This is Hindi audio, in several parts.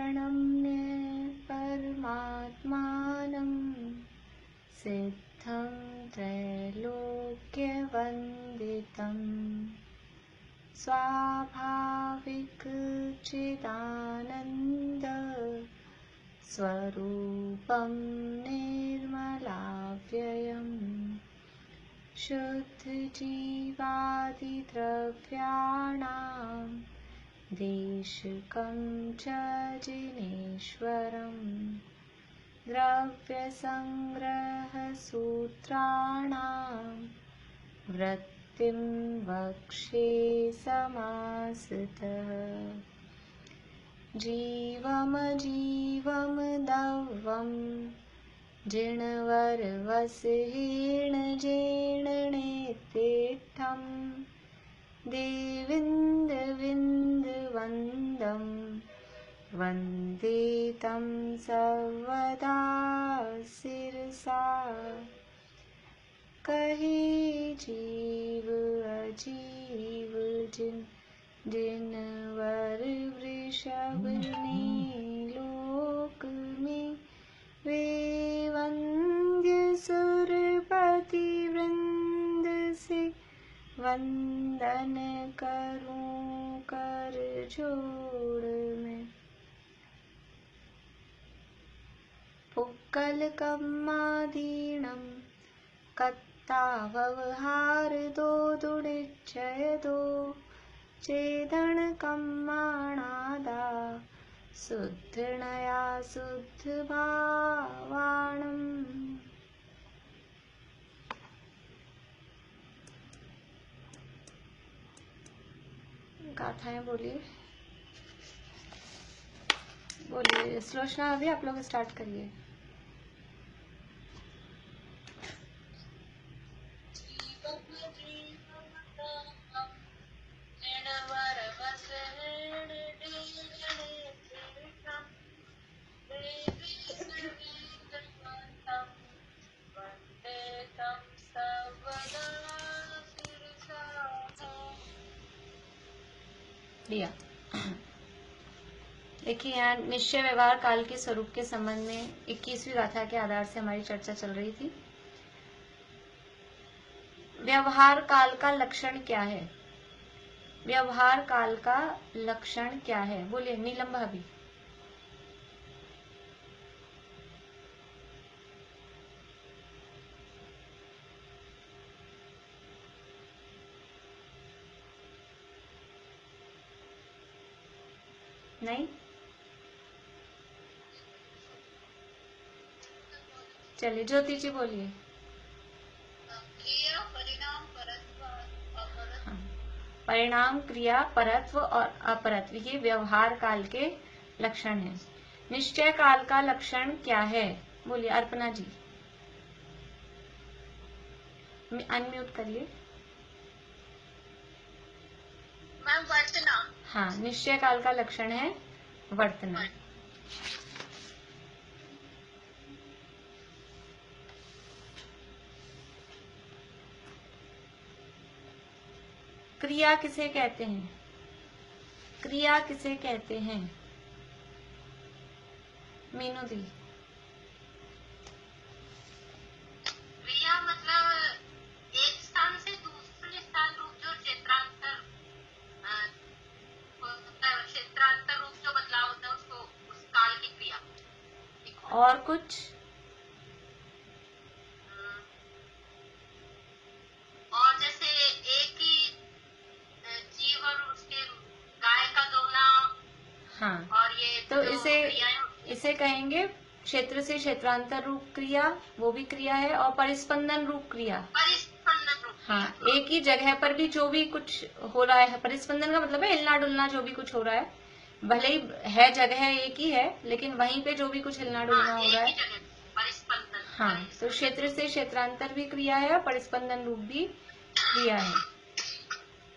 प्रणम्य परमात्मानं सिद्धं त्रैलोक्यवन्दितं स्वाभाविकचिदानन्द स्वरूपं निर्मलाव्ययम् शुद्धजीवादिद्रव्याणां देशकं च जिनेश्वरम् द्रव्यसंग्रहसूत्राणां वृत्तिं वक्ष्ये समासतः जीवमजीवमदव्यं जिणवरवसहीर्णजीर्णनेत्रेष्ठं देविन्दविन्दवन्दं वन्दे तं सर्वदा शिरसा कहे जीव अजीव जिनवर वृषभ ने लोक में वे वंद्य सुरपति वृंद से वंदन करूं कर जोड़ में पुक्कल कम्मादीणं कत्तावहार दो दुडिच्छय दो चेदन कम्माणादा शुद्धनया शुद्ध भावाणम्। गाथाएं बोलिए बोलिए। श्लोचना अभी आप लोग स्टार्ट करिए। लिया। देखिए यहाँ निश्चय व्यवहार काल के स्वरूप के संबंध में 21वीं गाथा के आधार से हमारी चर्चा चल रही थी। व्यवहार काल का लक्षण क्या है? व्यवहार काल का लक्षण क्या है? बोलिए नीलम भाभी। नहीं, चलिए ज्योति जी बोलिए। परिणाम, क्रिया, परत्व और अपरत्व ये व्यवहार काल के लक्षण हैं। निश्चय काल का लक्षण क्या है? बोलिए अर्पणा जी। अनम्यूट करिए। मैम वर्तना। हाँ, निश्चय काल का लक्षण है वर्तना। क्रिया किसे कहते हैं? क्रिया किसे कहते हैं? मीनू दी। क्रिया मतलब एक स्थान से दूसरे स्थान रूप जो क्षेत्रांतर रूप जो बदलाव होता है उसको उस काल की क्रिया। और कुछ? और जैसे एक ही जीव और उसके गाय का दोना। हाँ, और ये तो इसे कहेंगे क्षेत्र से क्षेत्रांतर रूप क्रिया, वो भी क्रिया है। और परिस्पंदन रूप क्रिया। परिस्पंदन रूप। हाँ, एक ही जगह पर भी जो भी कुछ हो रहा है, परिस्पंदन का मतलब है हिलना डुलना, जो भी कुछ हो रहा है, भले ही है जगह एक ही है लेकिन वहीं पे जो भी कुछ हिलना डुलना हो रहा है। हाँ, तो क्षेत्र से क्षेत्रांतर भी क्रिया है और परिस्पंदन रूप भी क्रिया है।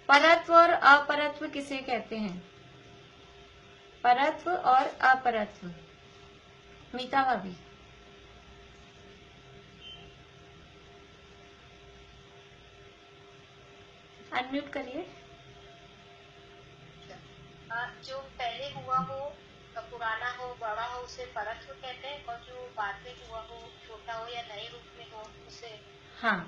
परत्व और अपरत्व किसे कहते हैं? परत्व और अपरत्व। मीता भाभी। अनम्यूट करिए। जो पहले हुआ हो पुराना हो, बड़ा हो, उसे परत को कहते हैं, और जो बाद में हुआ हो, छोटा हो या नए रूप में हो, उसे हाँ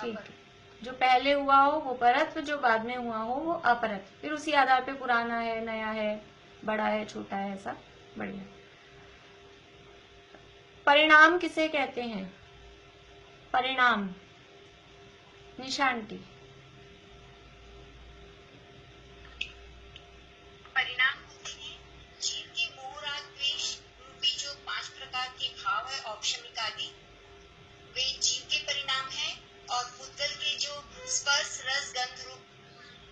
ठीक अपर। है, जो पहले हुआ हो वो परत, जो बाद में हुआ हो वो अपरत। फिर उसी आधार पे पुराना है, नया है, बड़ा है, छोटा है, ऐसा। बढ़िया। परिणाम किसे कहते हैं? परिणाम, निशा आंटी। परिणाम होते हैं जीव के मोह राग द्वेष रूपी जो 5 प्रकार के भाव है, औपशमिक आदि, वे जीव के परिणाम है। और पुद्गल के जो स्पर्श रस गंध रूप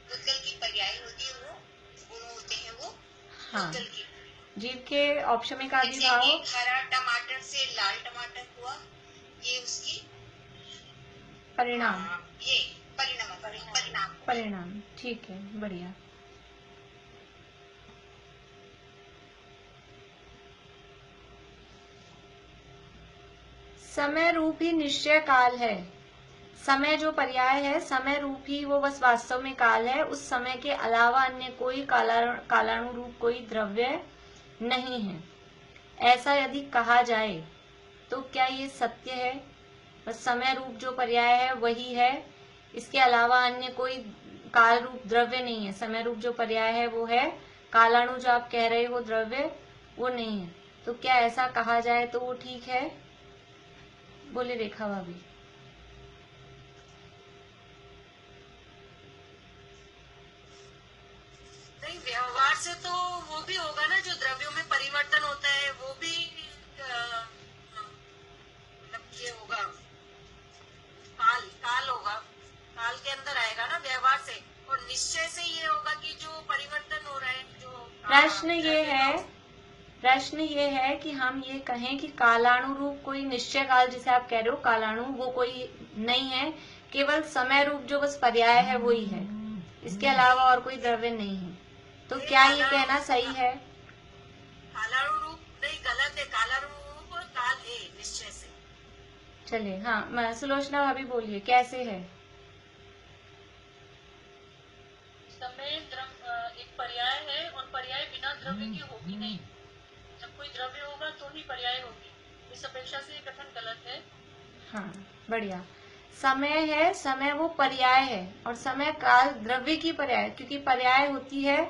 पुद्गल की पर्याय होती है, वो गुण होते हैं, वो हाँ, पुद्गल की। जीव के औपशमिक आदि जैसे भाव। एक हरा टमाटर से लाल टमाटर हुआ, ये उसकी परिणाम, ये परिणाम। परिणाम, ठीक है, बढ़िया। समय रूप ही निश्चय काल है। समय जो पर्याय है, समय रूप ही वो बस वास्तव में काल है। उस समय के अलावा अन्य कोई कालानुरूप कोई द्रव्य नहीं है। ऐसा यदि कहा जाए तो क्या ये सत्य है? बस समय रूप जो पर्याय है वही है, इसके अलावा अन्य कोई काल रूप द्रव्य नहीं है। समय रूप जो पर्याय है वो है, कालाणु जो आप कह रहे हो द्रव्य वो नहीं है। तो क्या ऐसा कहा जाए तो वो ठीक है? बोले रेखा भाभी। नहीं, व्यवहार से तो वो भी होगा ना, जो द्रव्यों में परिवर्तन होता है वो भी मतलब ये होगा, काल होगा, काल के अंदर आएगा ना व्यवहार से। और निश्चय से ये होगा कि जो परिवर्तन हो रहा है, जो प्रश्न ये है कि हम ये कहें कि कालाणु रूप कोई निश्चय काल जिसे आप कह रहे हो कालाणु, वो कोई नहीं है, केवल समय रूप जो बस पर्याय है वही है, इसके अलावा और कोई द्रव्य नहीं है। तो क्या ये कहना सही है? कालाणु रूप नहीं, गलत है। कालाणु रूप काल है निश्चय से। चलिए, हाँ, सुलोचना भाभी बोलिए, कैसे है? समय एक पर्याय है, और पर्याय बिना द्रव्य की होगी नहीं। जब कोई द्रव्य होगा तो ही पर्याय होगी। इस अपेक्षा से ये कथन गलत है। हाँ, बढ़िया। समय है, समय वो पर्याय है, और समय काल द्रव्य की पर्याय, क्योंकि पर्याय होती है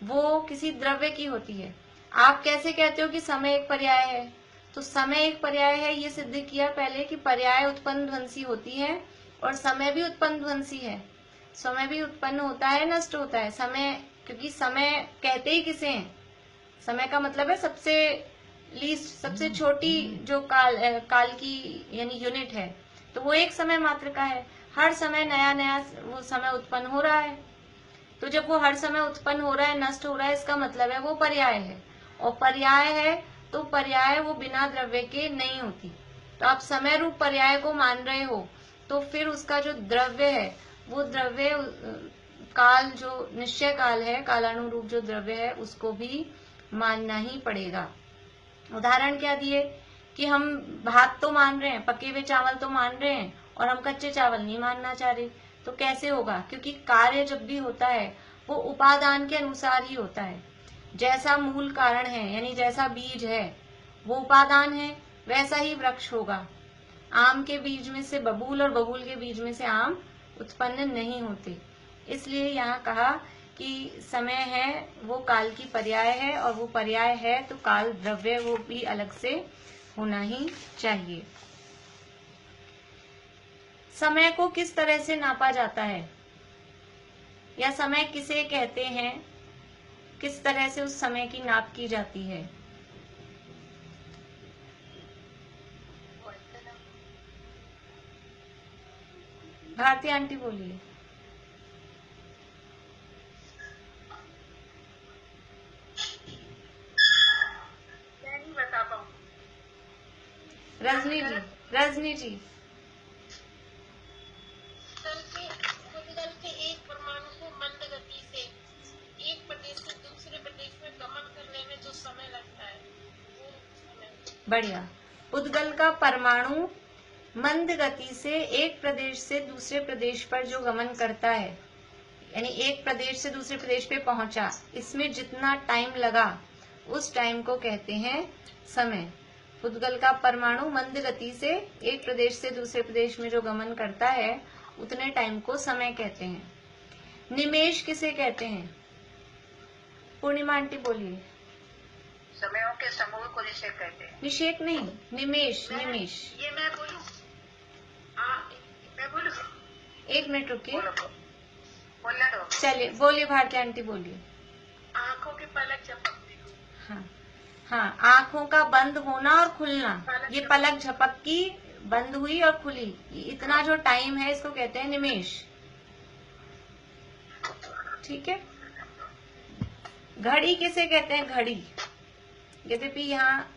वो किसी द्रव्य की होती है। आप कैसे कहते हो कि समय एक पर्याय है? तो समय एक पर्याय है, ये सिद्ध किया पहले कि पर्याय उत्पन्न ध्वंसी होती है, और समय भी उत्पन्न ध्वंसी है। समय भी उत्पन्न होता है, नष्ट होता है। समय, क्योंकि समय कहते ही किसे हैं? समय का मतलब है सबसे लीस्ट, सबसे छोटी जो काल की यानी यूनिट है, तो वो एक समय मात्र का है। हर समय नया नया वो समय उत्पन्न हो रहा है। तो जब वो हर समय उत्पन्न हो रहा है, नष्ट हो रहा है, इसका मतलब है वो पर्याय है। और पर्याय है तो पर्याय वो बिना द्रव्य के नहीं होती। तो आप समय रूप पर्याय को मान रहे हो, तो फिर उसका जो द्रव्य है वो द्रव्य काल जो निश्चय काल है, कालानुरूप जो द्रव्य है, उसको भी मानना ही पड़ेगा। उदाहरण क्या दिए कि हम भात तो मान रहे हैं, पके हुए चावल तो मान रहे हैं, और हम कच्चे चावल नहीं मानना चाह रहे। तो कैसे होगा? क्योंकि कार्य जब भी होता है वो उपादान के अनुसार ही होता है। जैसा मूल कारण है, यानी जैसा बीज है वो उपादान है, वैसा ही वृक्ष होगा। आम के बीज में से बबूल और बबूल के बीज में से आम उत्पन्न नहीं होते। इसलिए यहाँ कहा कि समय है वो काल की पर्याय है, और वो पर्याय है तो काल द्रव्य वो भी अलग से होना ही चाहिए। समय को किस तरह से नापा जाता है, या समय किसे कहते हैं, किस तरह से उस समय की नाप की जाती है? भारती आंटी बोलिए। नहीं बता पाऊँ। रजनी जी, रजनी जी। पुद्गल के एक परमाणु को मंद गति से एक प्रदेश से दूसरे प्रदेश में गमन करने में जो समय लगता है, वो समय। बढ़िया। पुद्गल का परमाणु मंद गति से एक प्रदेश से दूसरे प्रदेश पर जो गमन करता है, यानी एक प्रदेश से दूसरे प्रदेश पे पहुंचा, इसमें जितना टाइम लगा उस टाइम को कहते हैं समय। पुद्गल का परमाणु मंद गति से एक प्रदेश से दूसरे प्रदेश में जो गमन करता है उतने टाइम को समय कहते हैं। निमेष किसे कहते हैं? पूर्णिमा आंटी बोलिए। समयों के समूह को निषेक कहते हैं। निषेक नहीं, निमेष। निमेष। ये मैं बोलूं? मैं बोलूं? एक मिनट रुकिए, बोलने दो। चलिए बोलिए भारती आंटी बोलिए। आंखों की पलक झपकती हुई। हाँ हाँ, आंखों का बंद होना और खुलना, ये पलक झपकी, बंद हुई और खुली, इतना जो टाइम है इसको कहते हैं निमेष। ठीक है। घड़ी किसे कहते हैं? घड़ी। यद्यपि यहाँ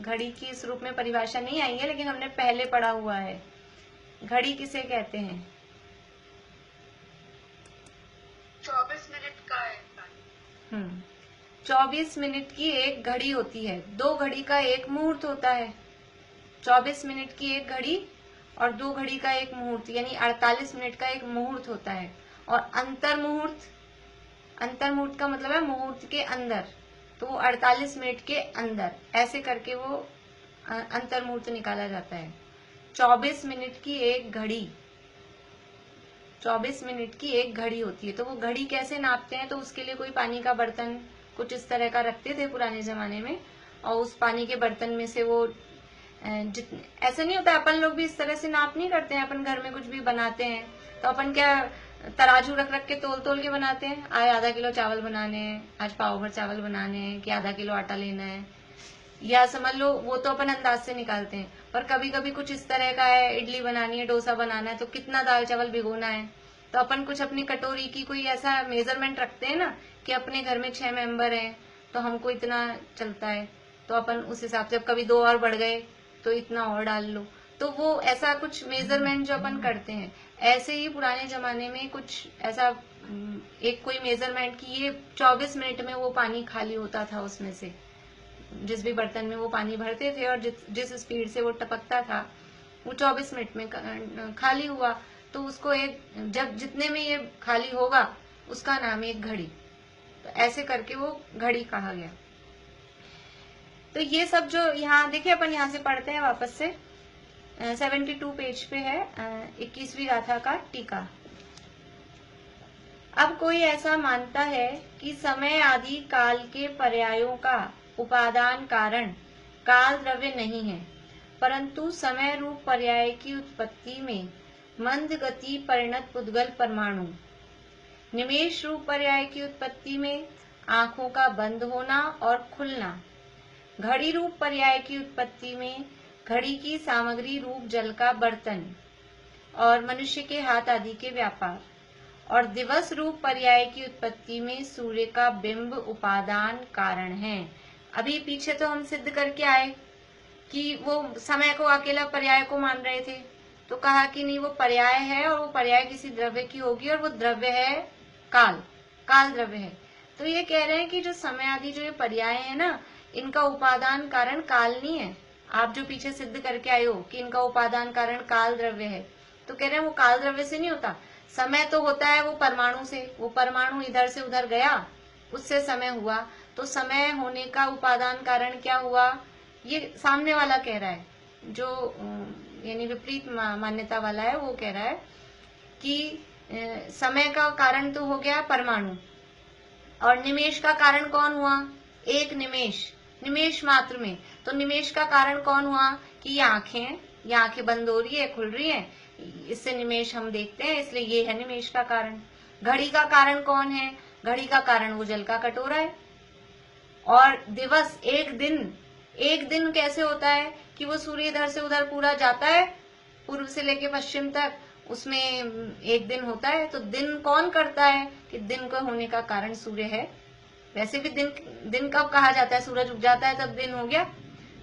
घड़ी की इस रूप में परिभाषा नहीं आई है, लेकिन हमने पहले पढ़ा हुआ है। घड़ी किसे कहते हैं? 24 मिनट का है। 24 मिनट की एक घड़ी होती है, 2 घड़ी का एक मुहूर्त होता है। 24 मिनट की एक घड़ी और 2 घड़ी का एक मुहूर्त, यानी 48 मिनट का एक मुहूर्त होता है। और अंतर मुहूर्त का मतलब है मुहूर्त के अंदर, तो वो 48 मिनट के अंदर ऐसे करके वो अंतर मुहूर्त निकाला जाता है। 24 मिनट की एक घड़ी, 24 मिनट की एक घड़ी होती है। तो वो घड़ी कैसे नापते हैं? तो उसके लिए कोई पानी का बर्तन कुछ इस तरह का रखते थे पुराने जमाने में, और उस पानी के बर्तन में से वो ऐसा नहीं होता, अपन लोग भी इस तरह से नाप नहीं करते हैं। अपन घर में कुछ भी बनाते हैं तो अपन क्या तराजू रख रख के तोल तोल के बनाते हैं। आज आधा किलो चावल बनाने हैं, आज पाव भर चावल बनाने हैं, कि आधा किलो आटा लेना है, या समझ लो वो तो अपन अंदाज से निकालते हैं। पर कभी कभी कुछ इस तरह का है, इडली बनानी है, डोसा बनाना है, तो कितना दाल चावल भिगोना है, तो अपन कुछ अपनी कटोरी की कोई ऐसा मेजरमेंट रखते हैं ना कि अपने घर में 6 मेंबर हैं तो हमको इतना चलता है, तो अपन उस हिसाब से, अब कभी 2 और बढ़ गए तो इतना और डाल लो। तो वो ऐसा कुछ मेजरमेंट जो अपन करते हैं, ऐसे ही पुराने जमाने में कुछ ऐसा एक कोई मेजरमेंट की ये 24 मिनट में वो पानी खाली होता था उसमें से, जिस भी बर्तन में वो पानी भरते थे और जिस स्पीड से वो टपकता था वो 24 मिनट में खाली हुआ, तो उसको एक, जब जितने में ये खाली होगा उसका नाम है एक घड़ी। तो ऐसे करके वो घड़ी कहा गया। तो ये सब जो यहाँ देखिए, अपन यहाँ से पढ़ते हैं वापस से, 72 पेज पे है 21वीं गाथा का टीका। अब कोई ऐसा मानता है कि समय आदि काल के पर्यायों का उपादान कारण काल द्रव्य नहीं है, परंतु समय रूप पर्याय की उत्पत्ति में मंद गति परिणत पुद्गल परमाणु, निमेष रूप पर्याय की उत्पत्ति में आंखों का बंद होना और खुलना, घड़ी रूप पर्याय की उत्पत्ति में घड़ी की सामग्री रूप जल का बर्तन और मनुष्य के हाथ आदि के व्यापार, और दिवस रूप पर्याय की उत्पत्ति में सूर्य का बिंब उपादान कारण है। अभी पीछे तो हम सिद्ध करके आए कि वो समय को अकेला पर्याय को मान रहे थे, तो कहा कि नहीं, वो पर्याय है और वो पर्याय किसी द्रव्य की होगी और वो द्रव्य है काल, काल द्रव्य है। तो ये कह रहे हैं कि जो समय आदि जो ये पर्याय है ना, इनका उपादान कारण काल नहीं है। आप जो पीछे सिद्ध करके आए हो कि इनका उपादान कारण काल द्रव्य है, तो कह रहे हैं वो काल द्रव्य से नहीं होता। समय तो होता है वो परमाणु से, वो परमाणु इधर से उधर गया, उससे समय हुआ। तो समय होने का उपादान कारण क्या हुआ, ये सामने वाला कह रहा है, जो यानी विपरीत मान्यता वाला है, वो कह रहा है कि समय का कारण तो हो गया परमाणु, और निमेष का कारण कौन हुआ? एक निमेष, निमेष मात्र में। तो निमेष का कारण कौन हुआ कि ये आंखें बंद हो रही है, खुल रही है, इससे निमेष हम देखते हैं, इसलिए ये है निमेष का कारण। घड़ी का कारण कौन है? घड़ी का कारण वो जल का कटोरा है। और दिवस, एक दिन कैसे होता है कि वो सूर्य इधर से उधर पूरा जाता है, पूर्व से लेके पश्चिम तक, उसमें एक दिन होता है। तो दिन कौन करता है कि दिन को होने का कारण सूर्य है। वैसे भी दिन कब कहा जाता है? सूरज उग जाता है तब दिन हो गया।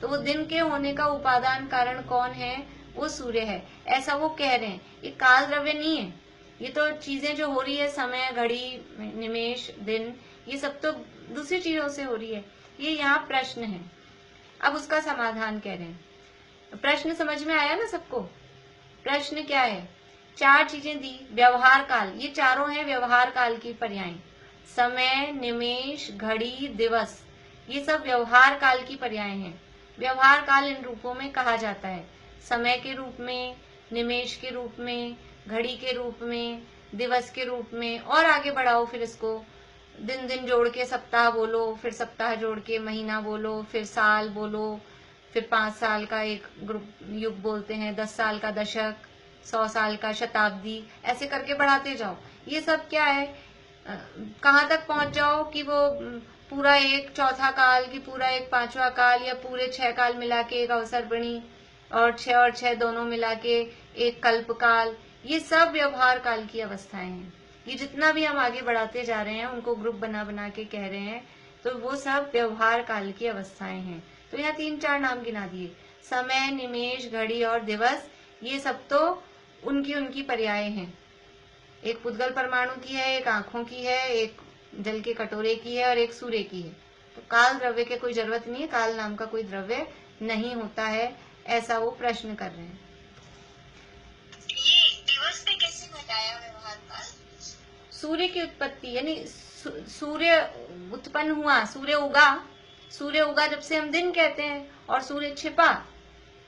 तो वो दिन के होने का उपादान कारण कौन है? वो सूर्य है, ऐसा वो कह रहे हैं। ये काल द्रव्य नहीं है, ये तो चीजें जो हो रही है, समय, घड़ी, निमेष, दिन, ये सब तो दूसरी चीजों से हो रही है। ये यहाँ प्रश्न है, अब उसका समाधान कह रहे हैं। प्रश्न समझ में आया ना सबको? प्रश्न क्या है चार चीजें दी। व्यवहार काल, ये चारों हैं व्यवहार काल की पर्याय। समय, निमेष, घड़ी, दिवस, ये सब व्यवहार काल की पर्याय हैं। व्यवहार काल इन रूपों में कहा जाता है, समय के रूप में, निमेष के रूप में, घड़ी के रूप में, दिवस के रूप में। और आगे बढ़ाओ फिर इसको, दिन दिन जोड़ के सप्ताह बोलो, फिर सप्ताह जोड़ के महीना बोलो, फिर साल बोलो, फिर 5 साल का एक ग्रुप युग बोलते हैं, 10 साल का दशक, 100 साल का शताब्दी, ऐसे करके बढ़ाते जाओ। ये सब क्या है, कहाँ तक पहुंच जाओ कि वो पूरा एक चौथा काल की पूरा एक पांचवा काल, या पूरे 6 काल मिला के एक अवसरपणी, और 6 दोनों मिला के एक कल्प काल। ये सब व्यवहार काल की अवस्थाएं हैं। ये जितना भी हम आगे बढ़ाते जा रहे हैं, उनको ग्रुप बना बना के कह रहे हैं, तो वो सब व्यवहार काल की अवस्थाएं हैं। तो यहाँ 3-4 नाम गिना दिए, समय, निमेष, घड़ी और दिवस। ये सब तो उनकी उनकी पर्याय हैं। एक पुद्गल परमाणु की है, एक आंखों की है, एक जल के कटोरे की है, और एक सूर्य की है। तो काल द्रव्य की कोई जरूरत नहीं है, काल नाम का कोई द्रव्य नहीं होता है, ऐसा वो प्रश्न कर रहे हैं। ये दिवस पे कैसे घटाया व्यवहार काल? सूर्य की उत्पत्ति, यानी सूर्य उत्पन्न हुआ, सूर्य उगा, सूर्य उगा जब से हम दिन कहते हैं, और सूर्य छिपा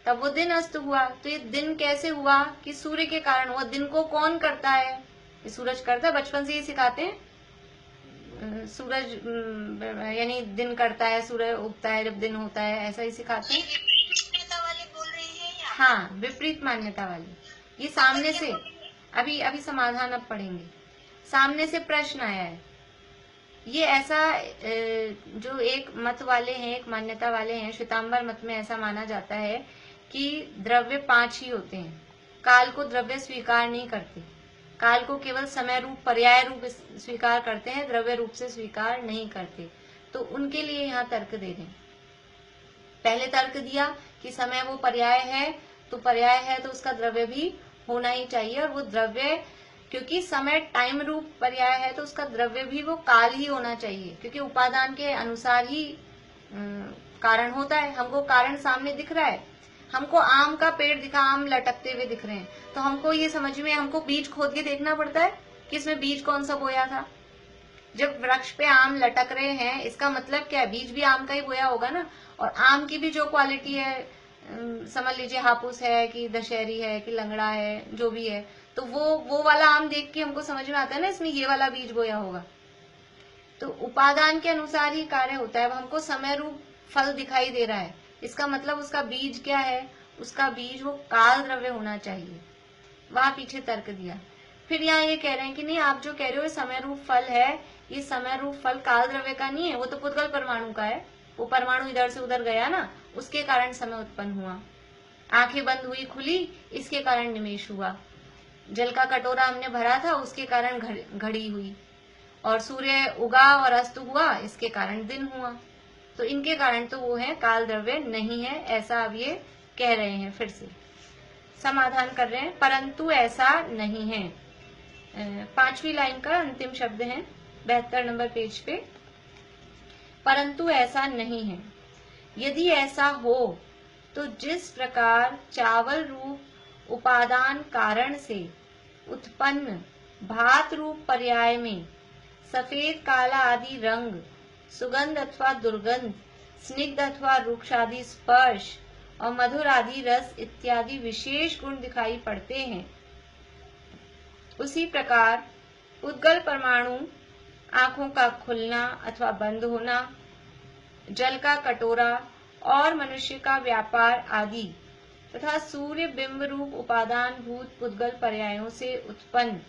तब वो दिन अस्त हुआ। तो ये दिन कैसे हुआ कि सूर्य के कारण हुआ। दिन को कौन करता है, ये सूरज करता है, बचपन से ही सिखाते हैं। सूरज यानी दिन करता है, सूर्य उगता है जब दिन होता है, ऐसा ही सिखाते हैं। विपरीत मान्यता वाले बोल रहे हैं या? हाँ, विपरीत मान्यता वाली। ये सामने से अभी समाधान अब पढ़ेंगे। सामने से प्रश्न आया है, ये ऐसा जो एक मत वाले हैं, एक मान्यता वाले हैं, श्वेतांबर मत में ऐसा माना जाता है कि द्रव्य 5 ही होते हैं। काल को द्रव्य स्वीकार नहीं करते, काल को केवल समय रूप, पर्याय रूप स्वीकार करते हैं, द्रव्य रूप से स्वीकार नहीं करते। तो उनके लिए यहाँ तर्क दे दें। पहले तर्क दिया कि समय वो पर्याय है, तो पर्याय है तो उसका द्रव्य भी होना ही चाहिए, और वो द्रव्य, क्योंकि समय टाइम रूप पर्याय है, तो उसका द्रव्य भी वो काल ही होना चाहिए, क्योंकि उपादान के अनुसार ही कारण होता है। हमको कारण सामने दिख रहा है, हमको आम का पेड़ दिखा, आम लटकते हुए दिख रहे हैं, तो हमको ये समझ में, हमको बीज खोद के देखना पड़ता है कि इसमें बीज कौन सा बोया था। जब वृक्ष पे आम लटक रहे हैं, इसका मतलब क्या है, बीज भी आम का ही बोया होगा ना। और आम की भी जो क्वालिटी है, समझ लीजिए हापुस है कि दशहरी है कि लंगड़ा है, जो भी है, तो वो वाला आम देख के हमको समझ में आता है ना, इसमें ये वाला बीज बोया होगा। तो उपादान के अनुसार ही कार्य होता है। अब हमको समय रूप फल दिखाई दे रहा है, इसका मतलब उसका बीज क्या है, उसका बीज वो काल द्रव्य होना चाहिए। वहां पीछे तर्क दिया। फिर यहाँ ये कह रहे हैं कि नहीं, आप जो कह रहे हो समय रूप फल है, ये समय रूप फल काल द्रव्य का नहीं है, वो तो पुद्गल परमाणु का है। वो परमाणु इधर से उधर गया ना, उसके कारण समय उत्पन्न हुआ। आंखें बंद हुई खुली, इसके कारण निमेष हुआ। जल का कटोरा हमने भरा था, उसके कारण घड़ी हुई। और सूर्य उगा और अस्त हुआ, इसके कारण दिन हुआ। तो इनके कारण तो वो है, काल द्रव्य नहीं है, ऐसा अब ये कह रहे हैं। फिर से समाधान कर रहे हैं, परंतु ऐसा नहीं है। 5वीं लाइन का अंतिम शब्द है 72 नंबर पेज पे। परंतु ऐसा नहीं है। यदि ऐसा हो तो जिस प्रकार चावल रूप उपादान कारण से उत्पन्न भात रूप पर्याय में सफेद, काला आदि रंग, सुगंध अथवा दुर्गंध, स्निग्ध अथवा रुक्ष आदि स्पर्श और मधुर आदि रस इत्यादि विशेष गुण दिखाई पड़ते हैं, उसी प्रकार उद्गल परमाणु, आंखों का खुलना अथवा बंद होना, जल का कटोरा और मनुष्य का व्यापार आदि तथा सूर्य बिंब रूप उपादान भूत पुद्गल पर्यायों से उत्पन्न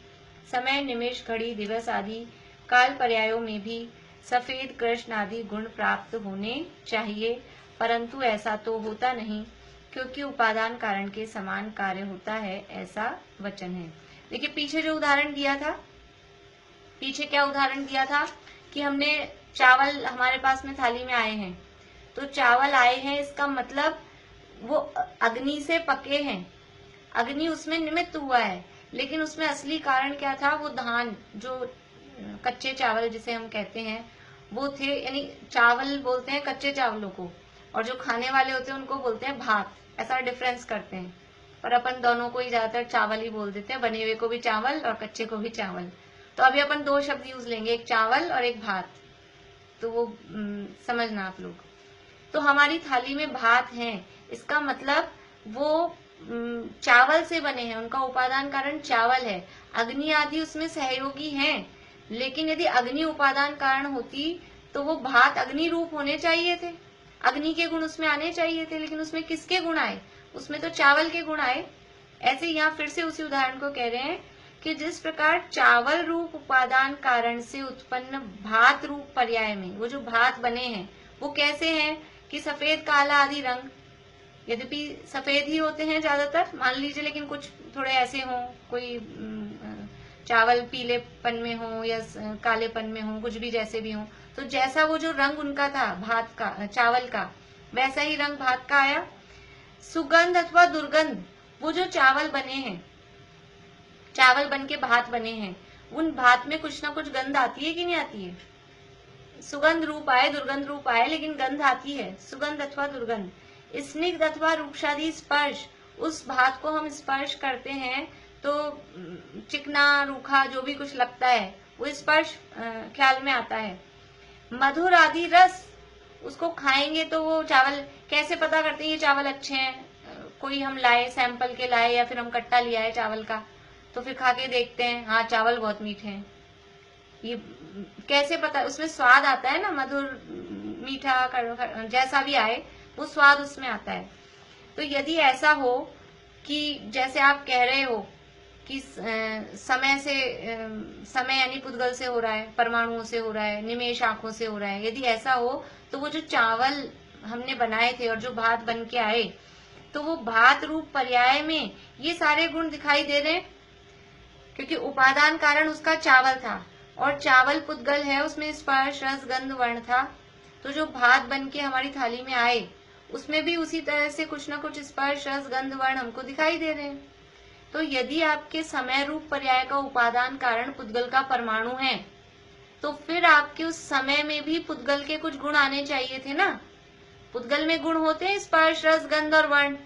समय, निमेष, घड़ी, दिवस आदि काल पर्यायों में भी सफेद, कृष्ण आदि गुण प्राप्त होने चाहिए, परंतु ऐसा तो होता नहीं, क्योंकि उपादान कारण के समान कार्य होता है, ऐसा वचन है। देखिए पीछे जो उदाहरण दिया था, पीछे क्या उदाहरण दिया था कि हमने चावल हमारे पास में थाली में आए हैं, तो चावल आए हैं, इसका मतलब वो अग्नि से पके हैं, अग्नि उसमें निमित्त हुआ है, लेकिन उसमें असली कारण क्या था, वो धान, जो कच्चे चावल जिसे हम कहते हैं वो थे। यानी चावल बोलते हैं कच्चे चावलों को, और जो खाने वाले होते हैं उनको बोलते हैं भात, ऐसा डिफरेंस करते हैं। पर अपन दोनों को ही ज्यादातर चावल ही बोल देते हैं, बने हुए को भी चावल और कच्चे को भी चावल। तो अभी अपन 2 शब्द यूज लेंगे, एक चावल और एक भात, तो वो समझना आप लोग। तो हमारी थाली में भात है, इसका मतलब वो चावल से बने हैं, उनका उपादान कारण चावल है। अग्नि आदि उसमें सहयोगी हैं, लेकिन यदि अग्नि उपादान कारण होती तो वो भात अग्नि रूप होने चाहिए थे, अग्नि के गुण उसमें आने चाहिए थे, लेकिन उसमें किसके गुण आए? उसमें तो चावल के गुण आए। ऐसे यहाँ फिर से उसी उदाहरण को कह रहे हैं कि जिस प्रकार चावल रूप उपादान कारण से उत्पन्न भात रूप पर्याय में वो जो भात बने हैं वो कैसे हैं कि सफेद काला आदि रंग, यद्यपि सफेद ही होते हैं ज्यादातर मान लीजिए, लेकिन कुछ थोड़े ऐसे हों, कोई चावल पीलेपन में हो या कालेपन में हो, कुछ भी जैसे भी हो, तो जैसा वो जो रंग उनका था भात का, चावल का, वैसा ही रंग भात का आया। सुगंध अथवा दुर्गंध, वो जो चावल बने हैं, चावल बन के भात बने हैं, उन भात में कुछ ना कुछ गंध आती है कि नहीं आती है? सुगंध रूप आए, दुर्गंध रूप आए, लेकिन गंध आती है, सुगंध अथवा दुर्गंध। स्निग्ध अथवा रूक्षादि स्पर्श, उस भात को हम स्पर्श करते हैं तो चिकना रूखा जो भी कुछ लगता है वो स्पर्श ख्याल में आता है। मधुर आदि रस, उसको खाएंगे तो वो चावल, कैसे पता करते हैं ये चावल अच्छे हैं? कोई हम लाए, सैंपल के लाए, या फिर हम कट्टा लिया है चावल का, तो फिर खा के देखते हैं, हाँ चावल बहुत मीठे हैं। ये कैसे पता? उसमें स्वाद आता है ना, मधुर मीठा जैसा भी आए वो स्वाद उसमें आता है। तो यदि ऐसा हो कि जैसे आप कह रहे हो कि समय से, समय यानी पुद्गल से हो रहा है, परमाणुओं से हो रहा है, निमेष आंखों से हो रहा है, यदि ऐसा हो तो वो जो चावल हमने बनाए थे और जो भात बन के आए, तो वो भात रूप पर्याय में ये सारे गुण दिखाई दे रहे हैं, क्योंकि उपादान कारण उसका चावल था और चावल पुद्गल है, उसमें स्पर्श रस गंध वर्ण था। तो जो भात बन के हमारी थाली में आए उसमें भी उसी तरह से कुछ ना कुछ स्पर्श रस गंध वर्ण हमको दिखाई दे रहे हैं। तो यदि आपके समय रूप पर्याय का उपादान कारण पुद्गल का परमाणु है, तो फिर आपके उस समय में भी पुद्गल के कुछ गुण आने चाहिए थे ना। पुद्गल में गुण होते हैं स्पर्श रस गंध और वर्ण।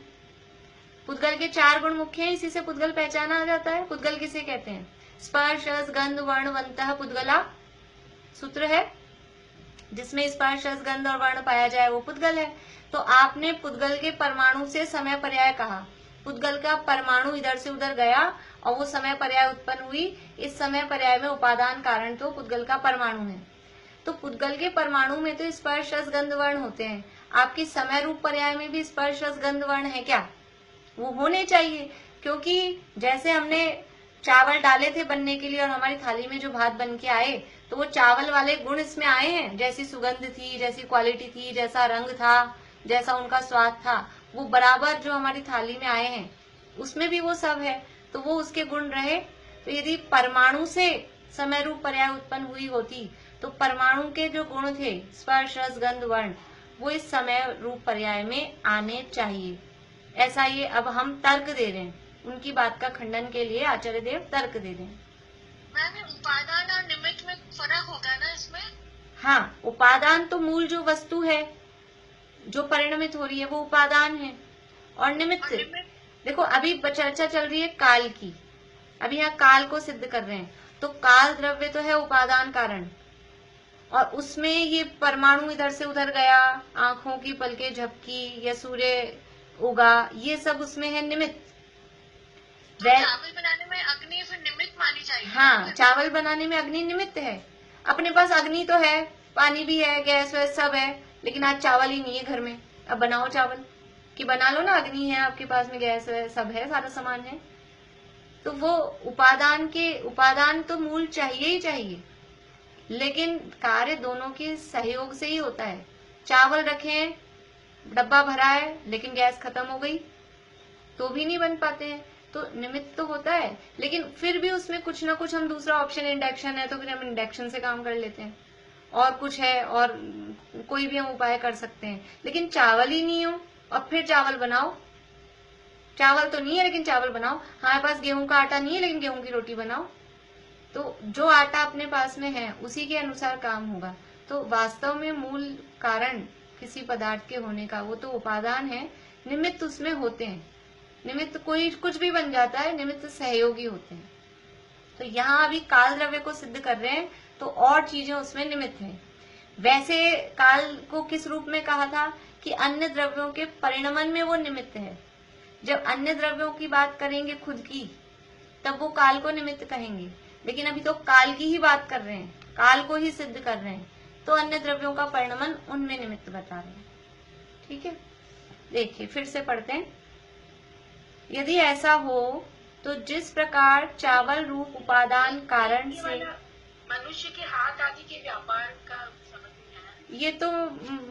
पुद्गल के 4 गुण मुख्य हैं, इसी से पुद्गल पहचाना आ जाता है। पुद्गल किसे कहते हैं? स्पर्श रस गंध वर्ण वंतः पुद्गला सूत्र है, जिसमें स्पर्श रस गंध और वर्ण पाया जाए वो पुद्गल है। तो आपने पुद्गल के परमाणु से समय पर्याय कहा, पुद्गल का परमाणु इधर से उधर गया और वो समय पर्याय उत्पन्न हुई। इस समय पर्याय में उपादान कारण तो पुद्गल का परमाणु है। तो पुद्गल के परमाणु में तो स्पर्श रस गंध वर्ण होते हैं, आपकी समय रूप पर्याय में भी स्पर्श रस गंध वर्ण है क्या? वो होने चाहिए, क्योंकि जैसे हमने चावल डाले थे बनने के लिए और हमारी थाली में जो भात बन के आए, तो वो चावल वाले गुण इसमें आए हैं, जैसी सुगंध थी, जैसी क्वालिटी थी, जैसा रंग था, जैसा उनका स्वाद था, वो बराबर जो हमारी थाली में आए हैं उसमें भी वो सब है, तो वो उसके गुण रहे। तो यदि परमाणु से समय रूप पर्याय उत्पन्न हुई होती तो परमाणु के जो गुण थे स्पर्श रस गंध वर्ण, वो इस समय रूप पर्याय में आने चाहिए। ऐसा ये अब हम तर्क दे रहे हैं, उनकी बात का खंडन के लिए आचार्य देव तर्क दे रहे हैं। मैंने उपादान और निमित्त में फर्क होगा ना इसमें? हाँ, उपादान तो मूल जो वस्तु है जो परिणमित हो रही है वो उपादान है, और निमित्त देखो अभी चर्चा चल रही है काल की, अभी यहाँ काल को सिद्ध कर रहे हैं। तो काल द्रव्य तो है उपादान कारण, और उसमें ये परमाणु इधर से उधर गया, आंखों की पलकें झपकी या सूर्य उगा, ये सब उसमें है निमित्त। तो चावल बनाने में अग्नि फिर निमित्त मानी चाहिए? हाँ, चावल बनाने में अग्नि निमित्त है। अपने पास अग्नि तो है, पानी भी है, गैस वैस सब है, लेकिन आज चावल ही नहीं है घर में। अब बनाओ चावल कि बना लो ना, अग्नि है आपके पास में, गैस वैस सब है, सारा सामान है। तो वो उपादान तो मूल चाहिए ही चाहिए, लेकिन कार्य दोनों के सहयोग से ही होता है। चावल रखे, डब्बा भरा है, लेकिन गैस खत्म हो गई तो भी नहीं बन पाते हैं। तो निमित्त तो होता है, लेकिन फिर भी उसमें कुछ ना कुछ हम दूसरा ऑप्शन इंडक्शन है तो फिर हम इंडक्शन से काम कर लेते हैं, और कुछ है और कोई भी हम उपाय कर सकते हैं। लेकिन चावल ही नहीं हो और फिर चावल बनाओ, चावल तो नहीं है लेकिन चावल बनाओ। हमारे पास गेहूं का आटा नहीं है लेकिन गेहूं की रोटी बनाओ। तो जो आटा अपने पास में है उसी के अनुसार काम होगा। तो वास्तव में मूल कारण किसी पदार्थ के होने का वो तो उपादान है, निमित्त उसमें होते हैं। निमित्त कोई कुछ भी बन जाता है, निमित्त सहयोगी होते हैं। तो यहाँ अभी काल द्रव्य को सिद्ध कर रहे हैं, तो और चीजें उसमें निमित्त हैं। वैसे काल को किस रूप में कहा था कि अन्य द्रव्यों के परिणमन में वो निमित्त है। जब अन्य द्रव्यों की बात करेंगे खुद की, तब वो काल को निमित्त कहेंगे, लेकिन अभी तो काल की ही बात कर रहे हैं, काल को ही सिद्ध कर रहे हैं, तो अन्य द्रव्यों का परिणमन उनमें निमित्त बता रहे हैं। ठीक है, देखिए फिर से पढ़ते हैं। यदि ऐसा हो तो जिस प्रकार चावल रूप उपादान कारण से, मनुष्य के हाथ आदि के व्यापार का समझ नहीं आया। ये तो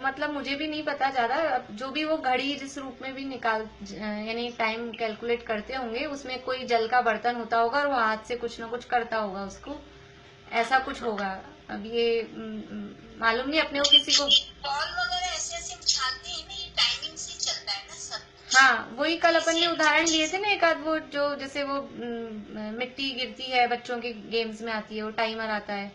मतलब मुझे भी नहीं पता ज्यादा। अब जो भी वो घड़ी जिस रूप में भी निकाल यानी टाइम कैलकुलेट करते होंगे, उसमें कोई जल का बर्तन होता होगा और वो हाथ से कुछ ना कुछ करता होगा उसको, ऐसा कुछ होगा। अब ये मालूम नहीं अपने को किसी को। बॉल वगैरह ऐसे ऐसे उछालते हैं ना, ये टाइमिंग से चलता है ना सब। हाँ, वही कल अपन ने उदाहरण लिए थे ना एक आध, वो जो जैसे वो मिट्टी गिरती है, बच्चों के गेम्स में आती है, वो टाइमर आता है,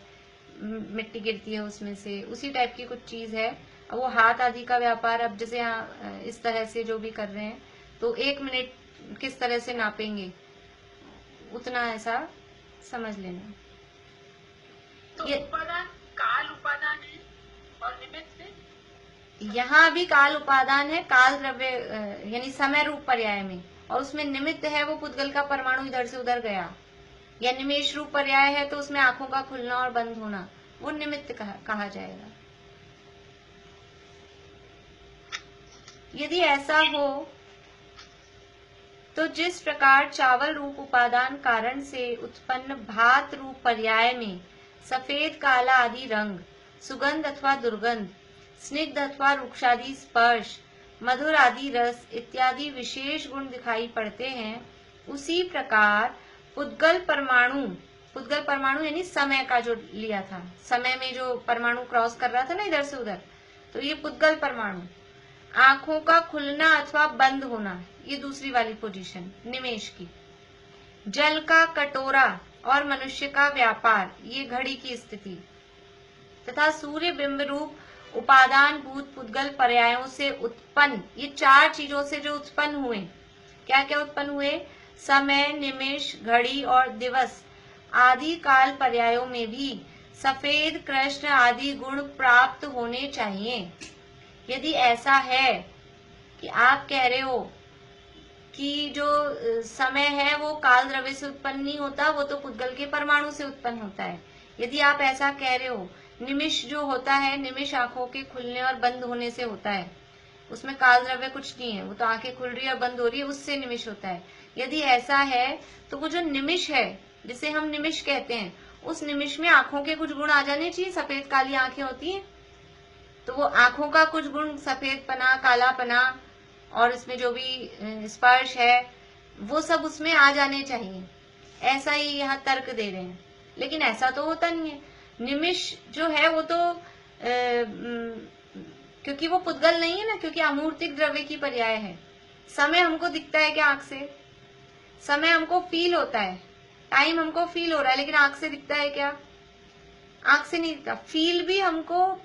मिट्टी गिरती है उसमें से, उसी टाइप की कुछ चीज है। अब वो हाथ आदि का व्यापार, अब जैसे यहाँ इस तरह से जो भी कर रहे हैं, तो 1 मिनट किस तरह से नापेंगे, उतना ऐसा समझ लेना। तो ये उपादान काल उपादान है और निमित्त है। यहाँ भी काल उपादान है, काल द्रव्य यानी समय रूप पर्याय में, और उसमें निमित्त है वो पुद्गल का परमाणु इधर से उधर गया। या निमेष रूप पर्याय है तो उसमें आंखों का खुलना और बंद होना, वो निमित्त कहा जाएगा। यदि ऐसा हो तो जिस प्रकार चावल रूप उपादान कारण से उत्पन्न भात रूप पर्याय में सफेद काला आदि रंग, सुगंध अथवा दुर्गंध, स्निग्ध अथवा रुक्षादि स्पर्श, मधुर आदि रस इत्यादि विशेष गुण दिखाई पड़ते हैं, उसी प्रकार पुद्गल परमाणु यानी समय का जो लिया था, समय में जो परमाणु क्रॉस कर रहा था ना इधर से उधर, तो ये पुद्गल परमाणु, आंखों का खुलना अथवा बंद होना, ये दूसरी वाली पोजीशन निमेष की, जल का कटोरा और मनुष्य का व्यापार, ये घड़ी की स्थिति, तथा सूर्य बिंब रूप उपादान भूत पुद्गल पर्यायों से उत्पन्न, ये 4 चीजों से जो उत्पन्न हुए, क्या क्या उत्पन्न हुए, समय, निमेष, घड़ी और दिवस आदि काल पर्यायों में भी सफेद, कृष्ण आदि गुण प्राप्त होने चाहिए। यदि ऐसा है कि आप कह रहे हो कि जो समय है वो काल द्रव्य से उत्पन्न नहीं होता, वो तो पुद्गल के परमाणु से उत्पन्न होता है, यदि आप ऐसा कह रहे हो, निमिष जो होता है, निमिष आंखों के खुलने और बंद होने से होता है, उसमें काल द्रव्य कुछ नहीं है, वो तो आंखें खुल रही है और बंद हो रही है, उससे निमिष होता है। यदि ऐसा है तो वो जो निमिष है, जिसे हम निमिष कहते हैं, उस निमिष में आंखों के कुछ गुण आ जाने चाहिए। सफेद काली आंखें होती हैं, तो वो आंखों का कुछ गुण, सफेद पना, काला पना, और इसमें जो भी स्पर्श है, वो सब उसमें आ जाने चाहिए। ऐसा ही यहाँ तर्क दे रहे हैं, लेकिन ऐसा तो होता नहीं है। निमिष जो है वो तो क्योंकि वो पुद्गल नहीं है ना, क्योंकि अमूर्तिक द्रव्य की पर्याय है। समय हमको दिखता है क्या आंख से? समय हमको फील होता है, टाइम हमको फील हो रहा है, लेकिन आंख से दिखता है क्या? आंख से नहीं दिखता। फील भी हमको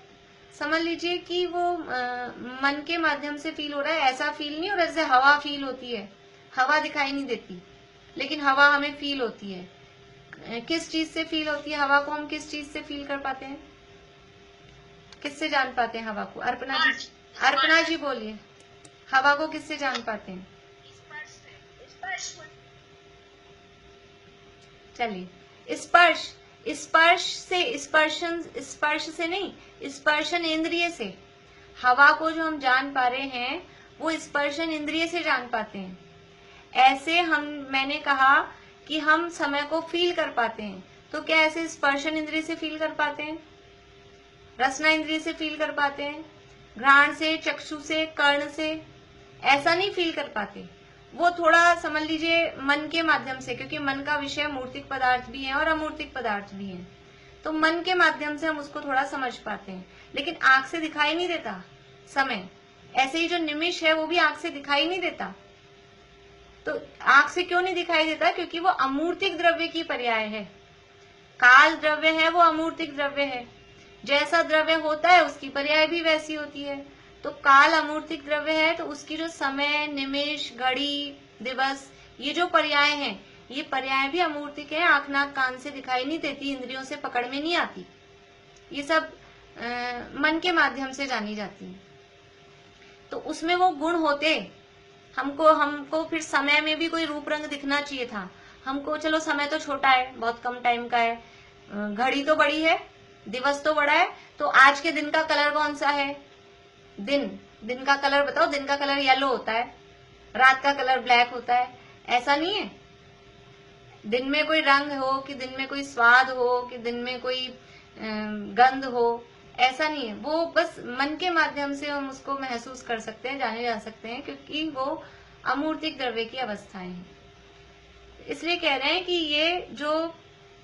समझ लीजिए कि वो मन के माध्यम से फील हो रहा है, ऐसा फील नहीं हो रहा जैसे हवा फील होती है। हवा दिखाई नहीं देती, लेकिन हवा हमें फील होती है। किस चीज से फील होती है हवा को? हम किस चीज से फील कर पाते हैं, किससे जान पाते हैं हवा को? अर्पणा जी बोलिए, हवा को किससे जान पाते हैं? चलिए, स्पर्श से, स्पर्श से नहीं, स्पर्शन इंद्रिय से। हवा को जो हम जान पा रहे हैं वो स्पर्शन इंद्रिय से जान पाते हैं। ऐसे मैंने कहा कि हम समय को फील कर पाते हैं, तो क्या ऐसे स्पर्शन इंद्रिय से फील कर पाते हैं? रसना इंद्रिय से फील कर पाते हैं? घ्राण से, चक्षु से, कर्ण से? ऐसा नहीं फील कर पाते। वो थोड़ा समझ लीजिए मन के माध्यम से, क्योंकि मन का विषय मूर्तिक पदार्थ भी है और अमूर्तिक पदार्थ भी है, तो मन के माध्यम से हम उसको थोड़ा समझ पाते हैं, लेकिन आंख से दिखाई नहीं देता समय। ऐसे ही जो निमिष है वो भी आंख से दिखाई नहीं देता। तो आंख से क्यों नहीं दिखाई देता? क्योंकि वो अमूर्तिक द्रव्य की पर्याय है। काल द्रव्य है वो अमूर्तिक द्रव्य है, जैसा द्रव्य होता है उसकी पर्याय भी वैसी होती है। तो काल अमूर्तिक द्रव्य है, तो उसकी जो समय, निमेष, घड़ी, दिवस, ये जो पर्याय हैं, ये पर्याय भी अमूर्तिक है, आंख नाक कान से दिखाई नहीं देती, इंद्रियों से पकड़ में नहीं आती, ये सब मन के माध्यम से जानी जाती है। तो उसमें वो गुण होते, हमको फिर समय में भी कोई रूप रंग दिखना चाहिए था। हमको चलो समय तो छोटा है, बहुत कम टाइम का है, घड़ी तो बड़ी है, दिवस तो बड़ा है, तो आज के दिन का कलर कौन सा है? दिन का कलर बताओ। दिन का कलर येलो होता है, रात का कलर ब्लैक होता है, ऐसा नहीं है। दिन में कोई रंग हो, कि दिन में कोई स्वाद हो, कि दिन में कोई गंध हो, ऐसा नहीं है। वो बस मन के माध्यम से हम उसको महसूस कर सकते हैं, जाने जा सकते हैं, क्योंकि वो अमूर्तिक द्रव्य की अवस्थाएं हैं। इसलिए कह रहे हैं कि ये जो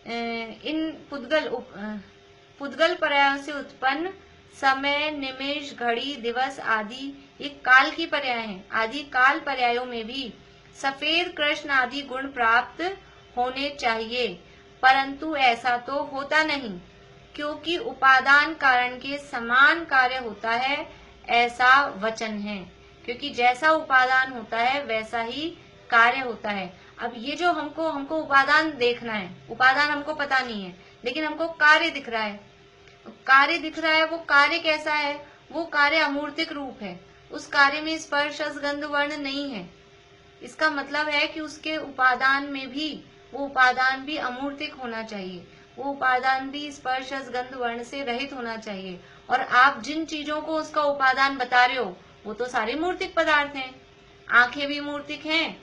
इन पुद्गल पर्यायों से उत्पन्न समय, निमेष, घड़ी, दिवस आदि ये काल की पर्याय हैं। आदि काल पर्यायों में भी सफेद कृष्ण आदि गुण प्राप्त होने चाहिए, परंतु ऐसा तो होता नहीं, क्योंकि उपादान कारण के समान कार्य होता है, ऐसा वचन है। क्योंकि जैसा उपादान होता है वैसा ही कार्य होता है। अब ये जो हमको उपादान देखना है, उपादान हमको पता नहीं है, लेकिन हमको कार्य दिख रहा है। कार्य दिख रहा है, वो कार्य कैसा है? वो कार्य अमूर्तिक रूप है। उस कार्य में स्पर्श, रस, गंध, वर्ण नहीं है। इसका मतलब है कि उसके उपादान में भी, वो उपादान भी अमूर्तिक होना चाहिए, वो उपादान भी स्पर्श, रस, गंध, वर्ण से रहित होना चाहिए। और आप जिन चीजों को उसका उपादान बता रहे हो वो तो सारे मूर्तिक पदार्थ हैं। आंखें भी मूर्तिक हैं,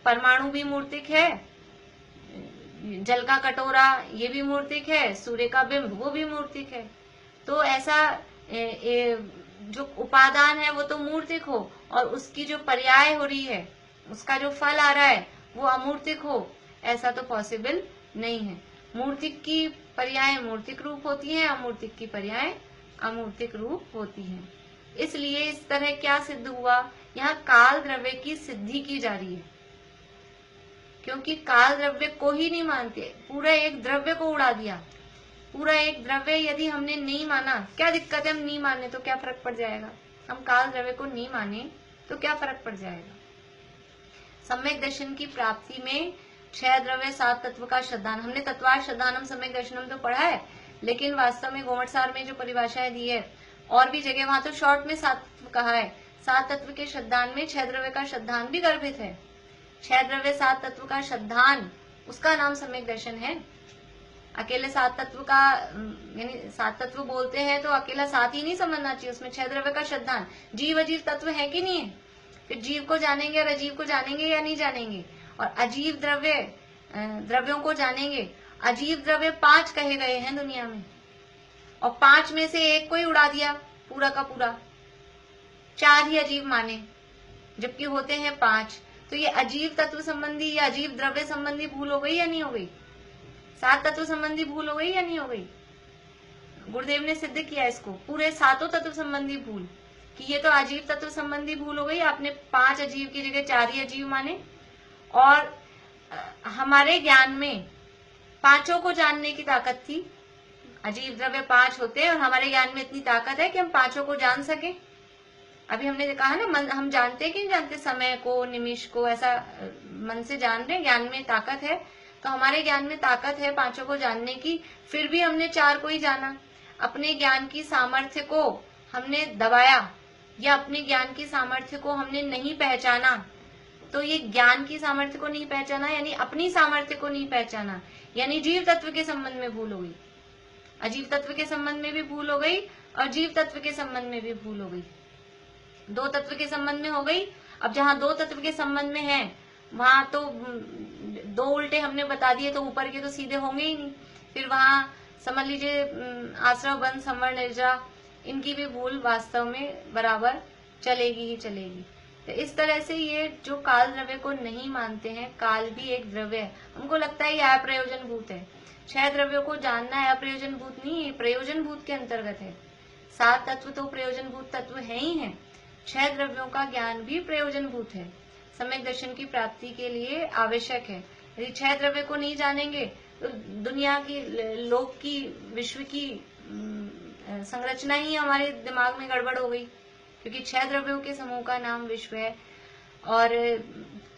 परमाणु भी मूर्तिक है, जल का कटोरा ये भी मूर्तिक है, सूर्य का बिंब वो भी मूर्तिक है। तो ऐसा जो उपादान है वो तो मूर्तिक हो, और उसकी जो पर्याय हो रही है, उसका जो फल आ रहा है वो अमूर्तिक हो, ऐसा तो पॉसिबल नहीं है। मूर्तिक की पर्याय मूर्तिक रूप होती हैं, अमूर्तिक की पर्याय अमूर्तिक रूप होती हैं। इसलिए इस तरह क्या सिद्ध हुआ? यहाँ काल द्रव्य की सिद्धि की जा रही है, क्योंकि काल द्रव्य को ही नहीं मानते, पूरा एक द्रव्य को उड़ा दिया। पूरा एक द्रव्य यदि हमने नहीं माना, क्या दिक्कत है? हम नहीं माने तो क्या फर्क पड़ जाएगा? हम काल द्रव्य को नहीं माने तो क्या फर्क पड़ जाएगा? सम्यक दर्शन की प्राप्ति में 6 द्रव्य 7 तत्व का श्रद्धान, हमने तत्वार्थ श्रद्धानम सम्यक दर्शनम तो पढ़ा है, लेकिन वास्तव में गोमटसार में जो परिभाषाएं दी है, और भी जगह वहां तो शॉर्ट में 7 तत्व कहा है। 7 तत्व के श्रद्धान में 6 द्रव्य का श्रद्धान भी गर्भित है। 6 द्रव्य 7 तत्व का श्रद्धान, उसका नाम सम्यक दर्शन है। अकेले 7 तत्व का, यानी 7 तत्व बोलते हैं तो अकेला 7 ही नहीं समझना चाहिए, उसमें 6 द्रव्य का श्रद्धान। जीव अजीव तत्व है कि नहीं है? फिर जीव को जानेंगे और अजीव को जानेंगे या नहीं जानेंगे? और अजीव द्रव्यों को जानेंगे। अजीव द्रव्य 5 कहे गए हैं दुनिया में, और 5 में से एक को ही उड़ा दिया पूरा का पूरा, 4 ही अजीव माने, जबकि होते हैं 5। तो ये अजीव तत्व संबंधी या अजीव द्रव्य संबंधी भूल हो गई या नहीं हो गई? 7 तत्व संबंधी भूल हो गई या नहीं हो गई? गुरुदेव ने सिद्ध किया इसको, पूरे 7 तत्व संबंधी भूल, कि ये तो अजीव तत्व संबंधी भूल हो गई। आपने 5 अजीव की जगह 4 ही अजीव माने। और हमारे ज्ञान में 5 को जानने की ताकत थी। अजीव द्रव्य 5 होते हैं, और हमारे ज्ञान में इतनी ताकत है कि हम 5 को जान सके। अभी हमने कहा ना, हम जानते हैं कि नहीं जानते, समय को, निमिष को, ऐसा मन से जान रहे, ज्ञान में ताकत है। तो हमारे ज्ञान में ताकत है 5 को जानने की, फिर भी हमने 4 को ही जाना। अपने ज्ञान की सामर्थ्य को हमने दबाया, या अपने ज्ञान की सामर्थ्य को हमने नहीं पहचाना। तो ये ज्ञान की सामर्थ्य को नहीं पहचाना, यानी अपनी सामर्थ्य को नहीं पहचाना, यानी जीव तत्व के संबंध में भूल हो गई। अजीव तत्व के संबंध में भी भूल हो गई, और जीव तत्व के संबंध में भी भूल हो गई। 2 तत्व के संबंध में हो गई। अब जहाँ 2 तत्व के संबंध में है, वहां तो 2 उल्टे हमने बता दिए, तो ऊपर के तो सीधे होंगे ही नहीं। फिर वहां समझ लीजिए आश्रव, बंध, संवरण, निर्जरा, इनकी भी भूल वास्तव में बराबर चलेगी ही चलेगी। तो इस तरह से ये जो काल द्रव्य को नहीं मानते हैं, काल भी एक द्रव्य है, हमको लगता है ये अप्रयोजन भूत है। 6 द्रव्यों को जानना है अप्रयोजन भूत नहीं है, प्रयोजन भूत के अंतर्गत है। 7 तत्व तो प्रयोजन भूत तत्व है ही है, 6 द्रव्यों का ज्ञान भी प्रयोजन भूत है, सम्यक दर्शन की प्राप्ति के लिए आवश्यक है। यदि 6 द्रव्य को नहीं जानेंगे तो दुनिया की, लोक की, विश्व की संरचना ही हमारे दिमाग में गड़बड़ हो गई, क्योंकि 6 द्रव्यों के समूह का नाम विश्व है। और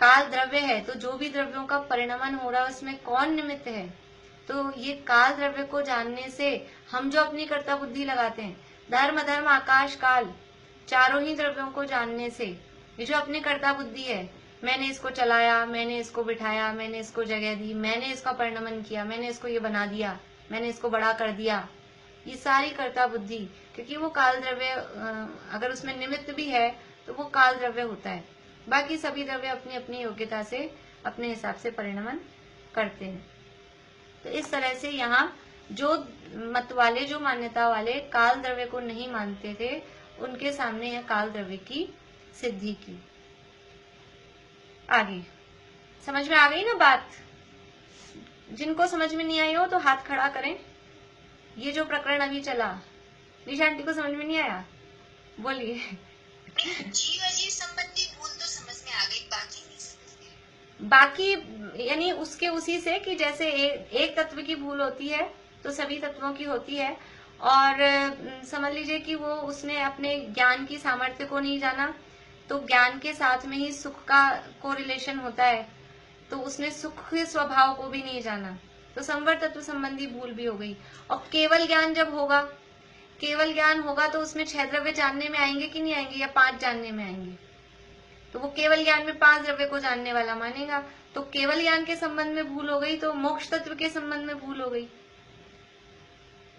काल द्रव्य है तो जो भी द्रव्यों का परिणमन हो रहा है उसमें कौन निमित्त है। तो ये काल द्रव्य को जानने से हम जो अपनी कर्ता बुद्धि लगाते हैं, धर्म अधर्म आकाश काल चारों ही द्रव्यों को जानने से ये जो अपनी कर्ता बुद्धि है, मैंने इसको चलाया, मैंने इसको बिठाया, मैंने इसको जगह दी, मैंने इसका परिणमन किया, मैंने इसको ये बना दिया, मैंने इसको बड़ा कर दिया, ये सारी कर्ता बुद्धि, क्योंकि वो काल द्रव्य अगर उसमें निमित्त भी है तो वो काल द्रव्य होता है। बाकी सभी द्रव्य अपनी अपनी योग्यता से अपने हिसाब से परिणमन करते हैं। तो इस तरह से यहाँ जो मत वाले, जो मान्यता वाले काल द्रव्य को नहीं मानते थे, उनके सामने यह काल द्रव्य की सिद्धि की। आगे समझ में आ गई ना बात? जिनको समझ में नहीं आई हो तो हाथ खड़ा करें। ये जो प्रकरण अभी चला, निशा आंटी को समझ में नहीं आया? बोलिए। जीव अजीव संबंधी भूल तो समझ में आ गई, बाकी नहीं समझ में। बाकी यानी उसके उसी से कि जैसे एक तत्व की भूल होती है तो सभी तत्वों की होती है, और समझ लीजिए कि वो उसने अपने ज्ञान की सामर्थ्य को नहीं जाना, तो ज्ञान के साथ में ही सुख का कोरिलेशन होता है, तो उसने सुख के स्वभाव को भी नहीं जाना, तो संवर तत्व संबंधी भूल भी हो गई। और केवल ज्ञान जब होगा, केवल ज्ञान होगा तो उसमें 6 द्रव्य जानने में आएंगे कि नहीं आएंगे, या 5 जानने में आएंगे? तो वो केवल ज्ञान में 5 द्रव्य को जानने वाला मानेगा। तो केवल ज्ञान के संबंध में भूल हो गई तो मोक्ष तत्व के संबंध में भूल हो गई,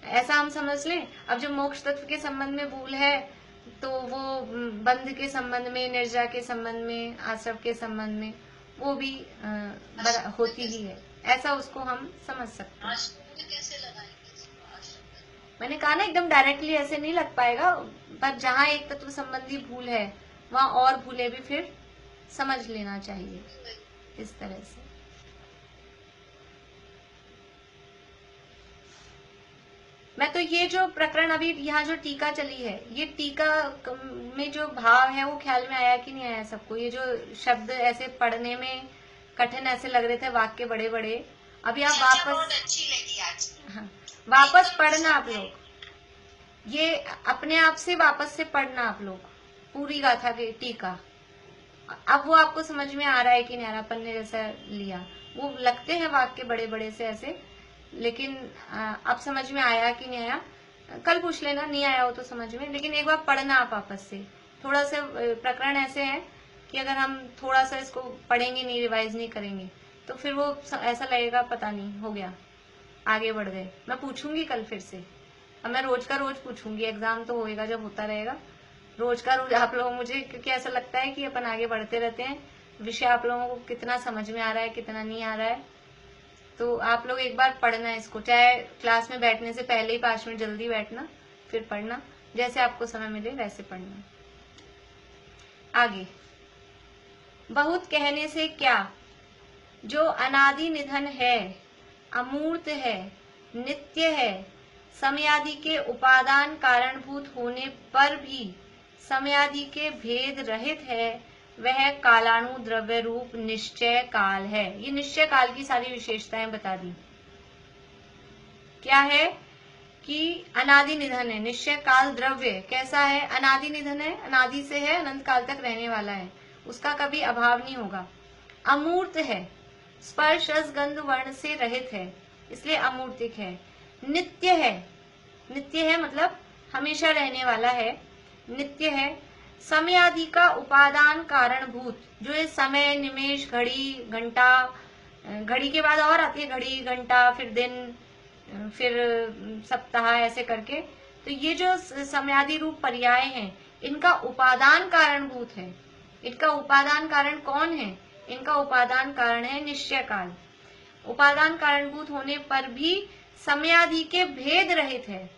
ऐसा हम समझ लें। अब जब मोक्ष तत्व के संबंध में भूल है तो वो बंध के संबंध में, निर्जा के संबंध में, आश्रव के संबंध में वो भी होती ही है, ऐसा उसको हम समझ सकते हैं। कैसे लगाएंगे? मैंने कहा ना एकदम डायरेक्टली ऐसे नहीं लग पाएगा, पर जहाँ एक तत्व संबंधी भूल है वहाँ और भूले भी फिर समझ लेना चाहिए इस तरह से। मैं तो ये जो प्रकरण अभी यहाँ जो टीका चली है, ये टीका में जो भाव है वो ख्याल में आया कि नहीं आया सबको? ये जो शब्द ऐसे पढ़ने में कठिन ऐसे लग रहे थे, वाक्य बड़े बड़े, अभी आप वापस अच्छी लगी आज। हाँ, वापस पढ़ना आप लोग, ये अपने आप से वापस से पढ़ना आप लोग पूरी गाथा की टीका। अब वो आपको समझ में आ रहा है कि नहीं आ रहा? पन्ने जैसा लिया, वो लगते हैं वाक्य बड़े बड़े से ऐसे, लेकिन अब समझ में आया कि नहीं आया? कल पूछ लेना, नहीं आया हो तो समझ में, लेकिन एक बार पढ़ना आप आपस से। थोड़ा सा प्रकरण ऐसे है कि अगर हम थोड़ा सा इसको पढ़ेंगे नहीं, रिवाइज नहीं करेंगे, तो फिर वो ऐसा लगेगा पता नहीं हो गया, आगे बढ़ गए। मैं पूछूंगी कल फिर से, अब मैं रोज का रोज पूछूंगी, एग्जाम तो होएगा जब होता रहेगा, रोज का रोज आप लोग मुझे, क्योंकि ऐसा लगता है कि अपन आगे बढ़ते रहते हैं, विषय आप लोगों को कितना समझ में आ रहा है, कितना नहीं आ रहा है। तो आप लोग एक बार पढ़ना इसको, चाहे क्लास में बैठने से पहले ही 5 मिनट जल्दी बैठना, फिर पढ़ना, जैसे आपको समय मिले वैसे पढ़ना। आगे, बहुत कहने से क्या, जो अनादि निधन है, अमूर्त है, नित्य है, समयादि के उपादान कारणभूत होने पर भी समयादि के भेद रहित है, वह कालाणु द्रव्य रूप निश्चय काल है। ये निश्चय काल की सारी विशेषताएं बता दी। क्या है कि अनादि निधन है, निश्चय काल द्रव्य कैसा है? अनादि निधन है, अनादि से है, अनंत काल तक रहने वाला है, उसका कभी अभाव नहीं होगा। अमूर्त है, स्पर्श रस गंध वर्ण से रहित है, इसलिए अमूर्तिक है। नित्य है, नित्य है मतलब हमेशा रहने वाला है, नित्य है। समय आदि का उपादान कारणभूत, जो ये समय, निमेष, घड़ी, घंटा, घड़ी के बाद और आती है घड़ी, घंटा, फिर दिन, फिर सप्ताह, ऐसे करके, तो ये जो समयादि रूप पर्याय हैं, इनका उपादान कारणभूत है। इनका उपादान कारण कौन है? इनका उपादान कारण है निश्चय काल। उपादान कारणभूत होने पर भी समयादि के भेद रहित है।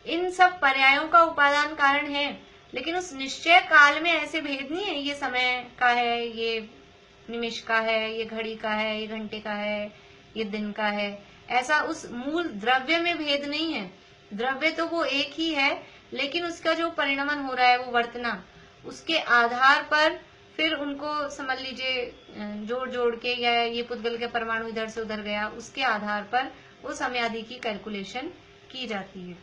इन सब पर्यायों का उपादान कारण है, लेकिन उस निश्चय काल में ऐसे भेद नहीं है, ये समय का है, ये निमिष का है, ये घड़ी का है, ये घंटे का है, ये दिन का है, ऐसा उस मूल द्रव्य में भेद नहीं है। द्रव्य तो वो एक ही है, लेकिन उसका जो परिणमन हो रहा है वो वर्तना, उसके आधार पर फिर उनको समझ लीजिए जोड़ जोड़ के, या ये पुद्गल के परमाणु इधर से उधर गया, उसके आधार पर वो समयादि की कैलकुलेशन की जाती है।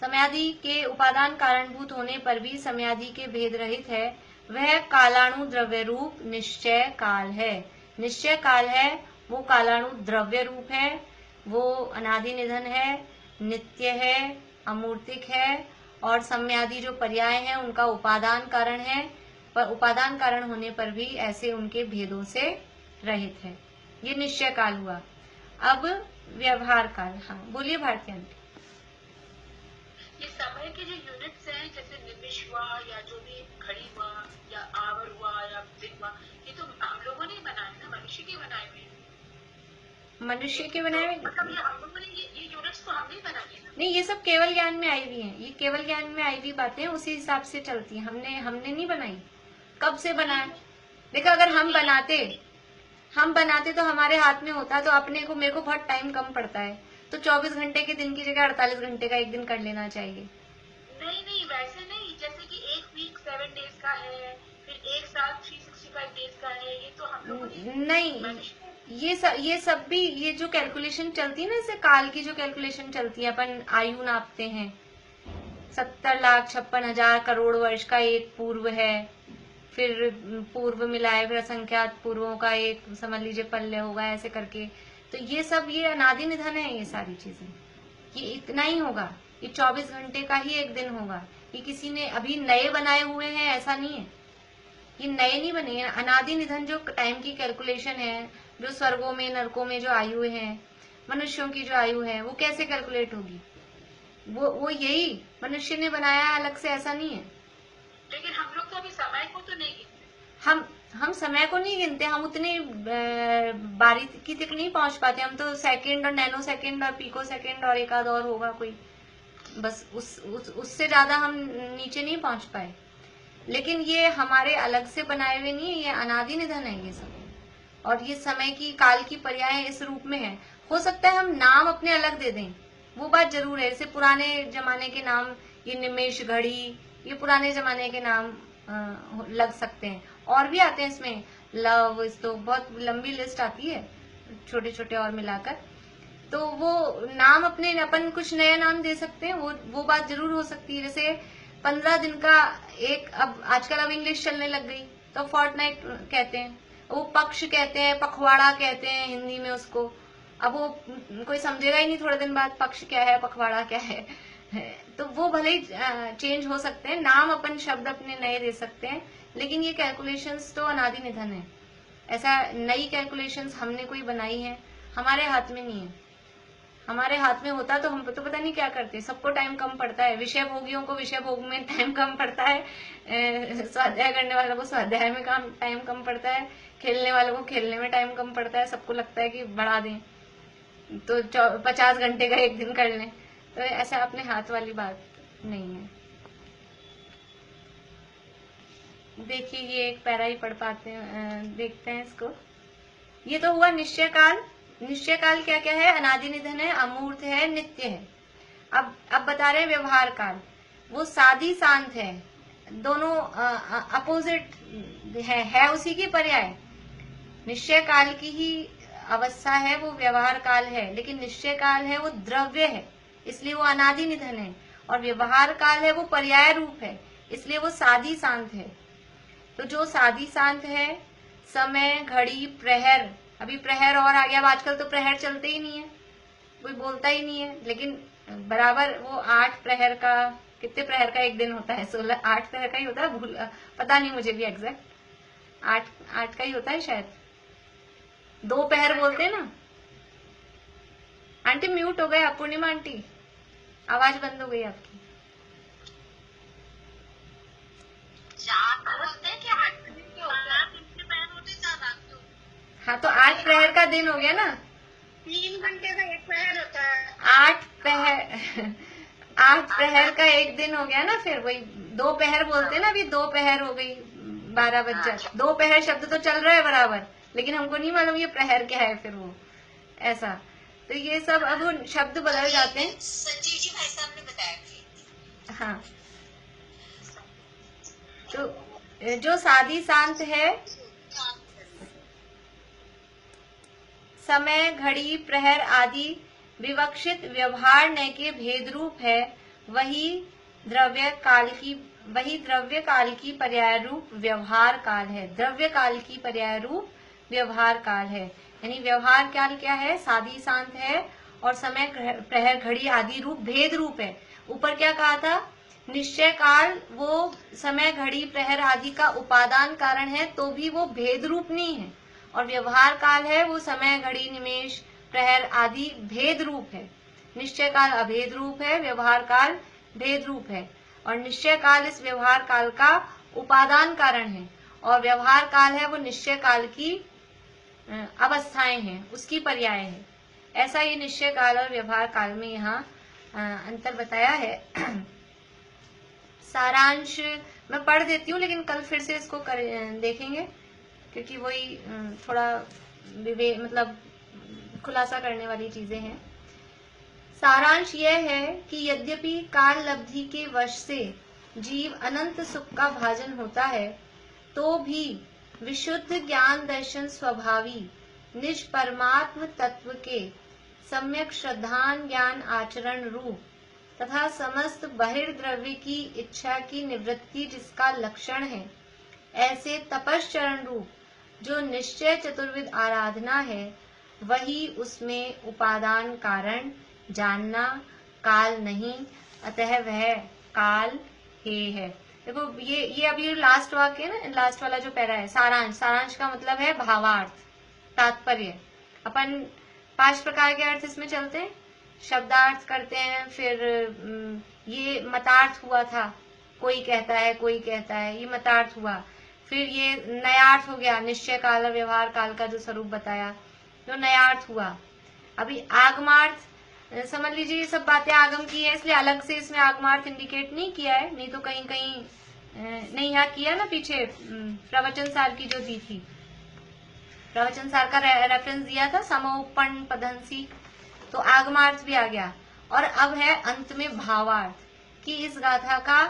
समयादि के उपादान कारणभूत होने पर भी समयादि के भेद रहित है, वह कालाणु द्रव्य रूप निश्चय काल है। निश्चय काल है वो कालाणु द्रव्य रूप है, वो अनादि निधन है, नित्य है, अमूर्तिक है और सम्यादि जो पर्याय हैं उनका उपादान कारण है, पर उपादान कारण होने पर भी ऐसे उनके भेदों से रहित है। ये निश्चय काल हुआ। अब व्यवहार काल। हाँ बोलिए भारती आंटी। ये समय के जो यूनिट्स हैं, जैसे निमिष हुआ या जो भी घड़ी हुआ या आवर हुआ या दिन हुआ, ये तो हम लोगों ने बनाए ना, मनुष्य के बनाए हुए हैं। मनुष्य के बनाए हुए मतलब ये हम लोगों ने ये यूनिट्स तो हमने बनाए हैं ना। नहीं, ये सब केवल ज्ञान में आई हुई हैं। ये केवल ज्ञान में आई हुई बातें उसी हिसाब से चलती हैं। हमने नहीं बनाई। कब से बनाया? देखो, अगर हम बनाते तो हमारे हाथ में होता, तो अपने को, मेरे को बहुत टाइम कम पड़ता है, तो 24 घंटे के दिन की जगह 48 घंटे का एक दिन कर लेना चाहिए। नहीं, वैसे नहीं। जैसे कि एक वीक 7 डेज का है, फिर एक साल 365 डेज का है, ये तो हम लोगों ने नहीं, ये सब भी, ये जो कैलकुलेशन चलती है ना, जैसे काल की जो कैलकुलेशन चलती है, अपन आयु नापते हैं, 70,56,000 करोड़ वर्ष का एक पूर्व है, फिर पूर्व मिलाए फिर असंख्यात पूर्वों का एक, समझ लीजिए, पल्ले होगा, ऐसे करके। तो ये सब, ये अनादि निधन है। ये सारी चीजें, ये इतना ही होगा। ये 24 घंटे का ही एक दिन होगा। ये किसी ने अभी नए बनाए हुए हैं, ऐसा नहीं है। ये नए नहीं बने हैं। अनादि निधन जो टाइम की कैलकुलेशन है, जो स्वर्गों में, नरकों में जो आयु है, मनुष्यों की जो आयु है, वो कैसे कैलकुलेट होगी? वो यही मनुष्य ने बनाया, अलग से, ऐसा नहीं है। लेकिन हम लोग तो अभी समय को तो नहीं गिनते। हम समय को नहीं गिनते। हम उतने बारीकी तक नहीं पहुंच पाते। हम तो सेकंड और नैनो सेकंड और पिको सेकंड और एक आध और होगा कोई, बस उससे ज्यादा हम नीचे नहीं पहुंच पाए। लेकिन ये हमारे अलग से बनाए हुए नहीं है, ये अनादि निधन है ये सब। और ये समय की, काल की पर्याय इस रूप में है। हो सकता है हम नाम अपने अलग दे दें, वो बात जरूर है। जैसे पुराने जमाने के नाम, ये निमेश, घड़ी, ये पुराने जमाने के नाम लग सकते हैं। और भी आते हैं इसमें, लव, इस तो बहुत लंबी लिस्ट आती है, छोटे छोटे और मिलाकर। तो वो नाम अपने, अपन कुछ नया नाम दे सकते हैं, वो बात जरूर हो सकती है। जैसे 15 दिन का एक, अब आजकल अब इंग्लिश चलने लग गई, तो फोर्टनाइट कहते हैं, वो पक्ष कहते हैं, पखवाड़ा कहते हैं हिंदी में उसको। अब वो कोई समझेगा ही नहीं थोड़े दिन बाद, पक्ष क्या है, पखवाड़ा क्या है। तो वो भले ही चेंज हो सकते हैं, नाम अपन, शब्द अपने नए दे सकते हैं, लेकिन ये कैलकुलेशंस तो अनादि निधन है। ऐसा नई कैलकुलेशंस हमने कोई बनाई है, हमारे हाथ में नहीं है। हमारे हाथ में होता तो हम तो पता नहीं क्या करते। सबको टाइम कम पड़ता है, विषय भोगियों को विषय भोग में टाइम कम पड़ता है, स्वाध्याय करने वालों को स्वाध्याय में टाइम कम पड़ता है, खेलने वालों को खेलने में टाइम कम पड़ता है। सबको लगता है कि बढ़ा दें तो 50 घंटे का एक दिन कर लें। तो ऐसा अपने हाथ वाली बात नहीं है। देखिए, ये एक पैरा ही पढ़ पाते हैं, देखते हैं इसको। ये तो हुआ निश्चय काल। निश्चय काल क्या क्या है? अनादि निधन है, अमूर्त है, नित्य है। अब बता रहे हैं व्यवहार काल। वो सादी शांत है, दोनों अपोजिट है उसी की पर्याय। निश्चय काल की ही अवस्था है वो व्यवहार काल है, लेकिन निश्चय काल है वो द्रव्य है, इसलिए वो अनादि निधन है। और व्यवहार काल है वो पर्याय रूप है, इसलिए वो सादी शांत है। तो जो सादी शांत है, समय, घड़ी, प्रहर, अभी प्रहर और आ गया। आजकल तो प्रहर चलते ही नहीं है, कोई बोलता ही नहीं है, लेकिन बराबर वो 8 प्रहर का, कितने प्रहर का एक दिन होता है? 8 प्रहर का ही होता है, पता नहीं मुझे भी एग्जैक्ट। 8 का ही होता है शायद। 2 प्रहर बोलते हैं ना। आंटी म्यूट हो गए आप, पूर्णिमा आंटी, आवाज बंद हो गई आपकी। हाँ, तो 8 प्रहर का दिन हो गया ना। 3 घंटे का एक प्रहर होता है। 8 प्रहर का एक दिन हो गया ना। फिर वही 2 प्रहर बोलते हैं ना, अभी 2 प्रहर हो गई, 12 बज जाए। 2 प्रहर शब्द तो चल रहा है बराबर, लेकिन हमको नहीं मालूम ये प्रहर क्या है फिर वो, ऐसा। तो ये सब अब वो शब्द बदल जाते हैं। संजीव जी भाई साहब ने बताया थे। हाँ, तो जो सादी शांत है, समय, घड़ी, प्रहर आदि विवक्षित व्यवहार न के भेद रूप है, वही द्रव्य काल की, वही द्रव्य काल की पर्याय रूप व्यवहार काल है। द्रव्य काल की पर्याय रूप व्यवहार काल है। यानी व्यवहार काल क्या है? साधी शांत है और समय प्रहर घड़ी आदि रूप भेद रूप है। ऊपर क्या कहा था? निश्चय काल वो समय घड़ी प्रहर आदि का उपादान कारण है, तो भी वो भेद रूप नहीं है। और व्यवहार काल है वो समय घड़ी निमेष प्रहर आदि भेद रूप है। निश्चय काल अभेद रूप है, व्यवहार काल भेद रूप है। और निश्चय काल इस व्यवहार काल का उपादान कारण है, और व्यवहार काल है वो निश्चय काल की अवस्थाएं हैं, उसकी पर्याय है। ऐसा ये निश्चय काल और व्यवहार काल में यहाँ अंतर बताया है। सारांश मैं पढ़ देती हूँ, लेकिन कल फिर से इसको देखेंगे, क्योंकि वही थोड़ा मतलब खुलासा करने वाली चीजें हैं। सारांश यह है कि यद्यपि काल लब्धि के वश से जीव अनंत सुख का भाजन होता है, तो भी विशुद्ध ज्ञान दर्शन स्वभावी निज परमात्म तत्व के सम्यक श्रद्धान ज्ञान आचरण रूप तथा समस्त बहिर्द्रव्य की इच्छा की निवृत्ति जिसका लक्षण है, ऐसे तपश्चरण रूप जो निश्चय चतुर्विध आराधना है, वही उसमें उपादान कारण जानना काल नहीं, अतः वह काल हे है। देखो ये अभी लास्ट वाक्य है ना, लास्ट वाला जो पैरा है सारांश। सारांश का मतलब है भावार्थ, तात्पर्य। अपन 5 प्रकार के अर्थ इसमें चलते हैं। शब्दार्थ करते हैं, फिर ये मतार्थ हुआ था, कोई कहता है कोई कहता है, ये मतार्थ हुआ। फिर ये नयार्थ हो गया, निश्चय काल और व्यवहार काल का जो स्वरूप बताया, जो नयार्थ हुआ। अभी आगमार्थ समझ लीजिए, ये सब बातें आगम की है, इसलिए अलग से इसमें आगमार्थ इंडिकेट नहीं किया है, नहीं तो कहीं कहीं नहीं यहाँ किया ना, पीछे प्रवचन सार की जो दी थी, प्रवचन सार का रेफरेंस दिया था, समोपन पदंसी, तो आगमार्थ भी आ गया। और अब है अंत में भावार्थ, कि इस गाथा का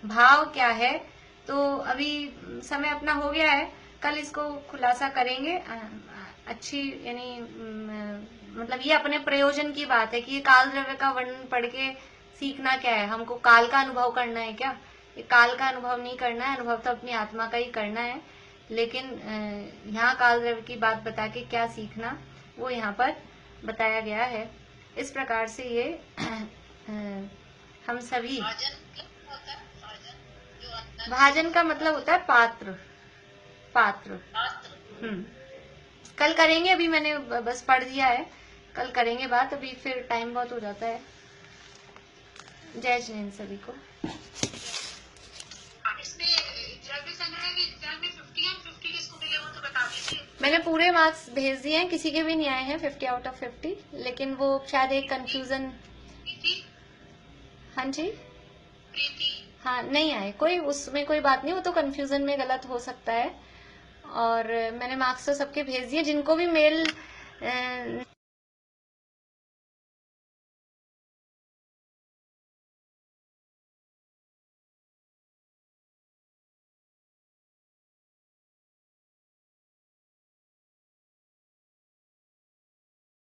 भाव क्या है। तो अभी समय अपना हो गया है, कल इसको खुलासा करेंगे। अच्छी यानी मतलब ये अपने प्रयोजन की बात है कि ये काल द्रव्य का वर्णन पढ़ के सीखना क्या है, हमको काल का अनुभव करना है क्या? ये काल का अनुभव नहीं करना है, अनुभव तो अपनी आत्मा का ही करना है। लेकिन यहाँ काल द्रव्य की बात बता के क्या सीखना, वो यहाँ पर बताया गया है। इस प्रकार से ये हम सभी, भाजन का मतलब होता है पात्र, पात्र। कल करेंगे, अभी मैंने बस पढ़ दिया है, कल करेंगे बात, अभी फिर टाइम बहुत हो जाता है। जय जैन सभी को। मैंने पूरे मार्क्स भेज दिए हैं, किसी के भी नहीं आए हैं 50 आउट ऑफ 50, लेकिन वो शायद एक कंफ्यूजन। हाँ जी, हाँ नहीं आए, कोई उसमें कोई बात नहीं, वो तो कंफ्यूजन में गलत हो सकता है। और मैंने मार्क्स तो सबके भेज दिए, जिनको भी मेल